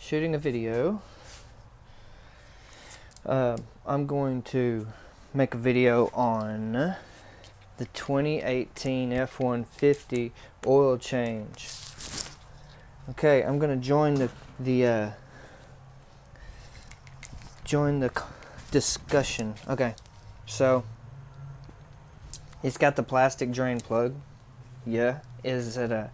shooting a video. I'm going to make a video on the 2018 F150 oil change. Okay, I'm going to join the discussion. Okay, so it's got the plastic drain plug. Yeah, is it a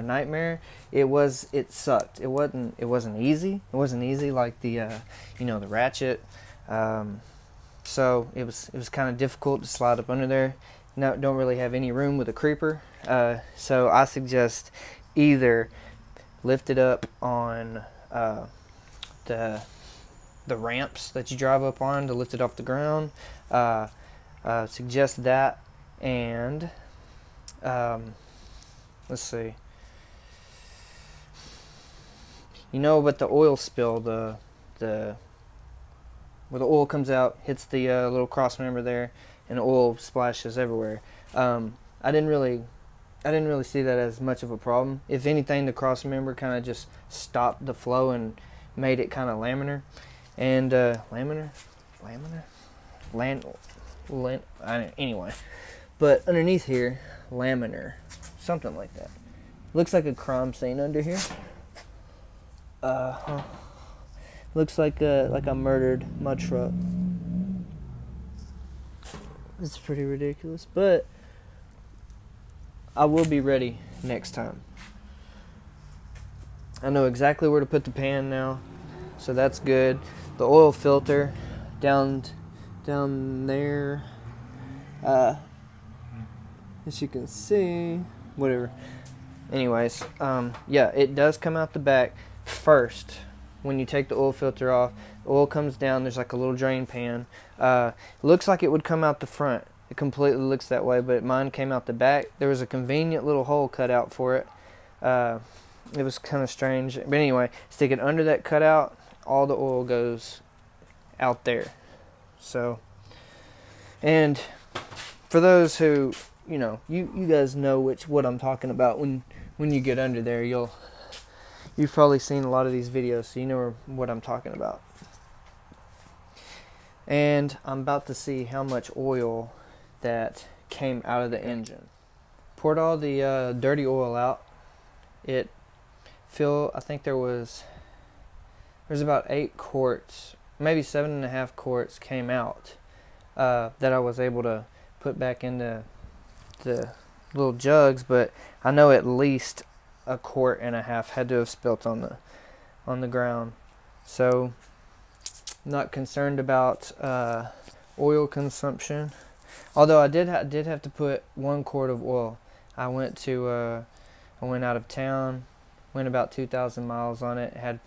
nightmare? It sucked. It wasn't easy. It wasn't easy like the the ratchet. So it was kind of difficult to slide up under there. No, don't really have any room with a creeper. So I suggest either lift it up on the ramps that you drive up on to lift it off the ground. Suggest that, and let's see. But the oil spill, where the oil comes out, hits the little cross member there, and the oil splashes everywhere. I didn't really see that as much of a problem. If anything, the cross member kind of just stopped the flow and made it kind of laminar. And anyway, but underneath here, laminar, something like that. Looks like a crime scene under here. Looks like a murdered mud truck. It's pretty ridiculous, but I will be ready next time. I know exactly where to put the pan now, so that's good. The oil filter down there, as you can see, whatever. Anyways, yeah, it does come out the back first. When you take the oil filter off, the oil comes down. There's like a little drain pan. Looks like it would come out the front. It completely looks that way, but mine came out the back. There was a convenient little hole cut out for it. It was kind of strange, but anyway, stick it under that cutout. All the oil goes out there. So, and for those who, you guys know what I'm talking about when you get under there. You've probably seen a lot of these videos, so you know what I'm talking about. And I'm about to see how much oil that came out of the engine. Poured all the dirty oil out. I think there's about 8 quarts, maybe 7.5 quarts came out that I was able to put back into the little jugs, but I know at least 1.5 quarts had to have spilt on the ground. So not concerned about oil consumption, although I did have to put 1 quart of oil. I went out of town, went about 2,000 miles on it. I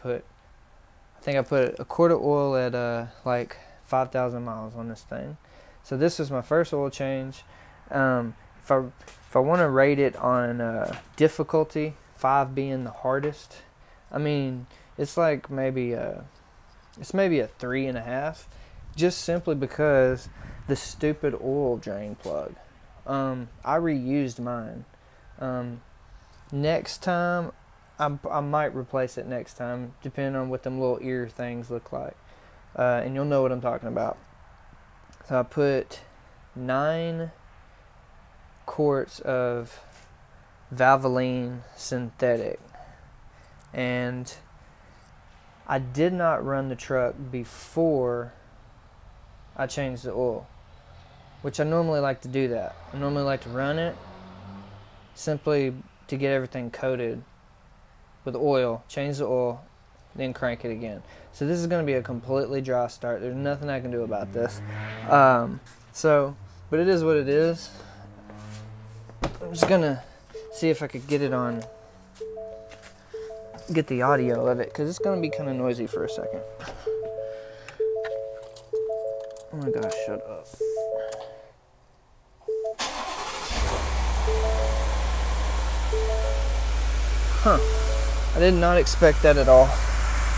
think I put 1 quart of oil at like 5,000 miles on this thing. So this is my first oil change. If I want to rate it on difficulty, 5 being the hardest, I mean, it's like maybe a 3.5, just simply because the stupid oil drain plug. I reused mine. Next time, I might replace it next time, depending on what them little ear things look like. And you'll know what I'm talking about. So I put 9 quarts of Valvoline synthetic, and I did not run the truck before I changed the oil, which I normally like to do that. I normally like to run it simply to get everything coated with oil, change the oil, then crank it again. So this is going to be a completely dry start. There's nothing I can do about this. But it is what it is. I'm just going to see if I could get the audio of it, because it's going to be kind of noisy for a second. Oh my gosh, shut up. Huh. I did not expect that at all.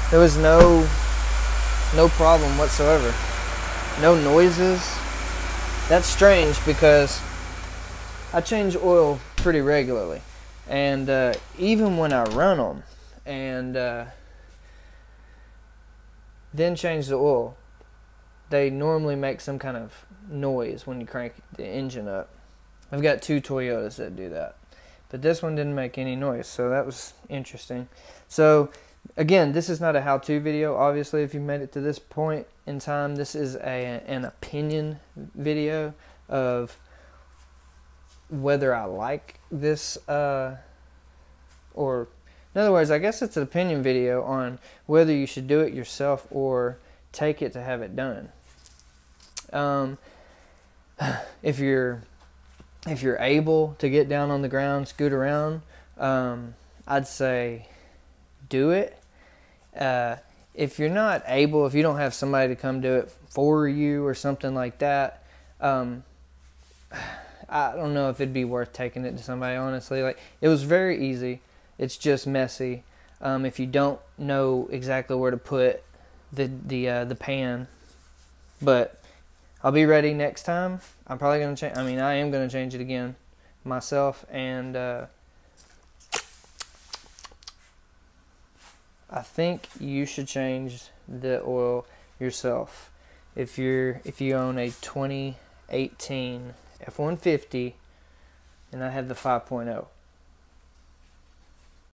There was no problem whatsoever. No noises. That's strange, because I change oil pretty regularly, and even when I run them, and then change the oil. They normally make some kind of noise when you crank the engine up. I've got 2 Toyotas that do that, but this one didn't make any noise, so that was interesting. So again, this is not a how-to video. Obviously, if you made it to this point in time, this is an opinion video of whether I like this, or in other words, I guess it's an opinion video on whether you should do it yourself or take it to have it done. If you're able to get down on the ground, scoot around, I'd say do it. If you're not able, if you don't have somebody to come do it for you or something like that, I don't know if it'd be worth taking it to somebody, honestly. Like, it was very easy. It's just messy. If you don't know exactly where to put the pan, but I'll be ready next time. I'm probably going to change, I am going to change it again myself, and I think you should change the oil yourself. If you own a 2018 F150, and I have the 5.0.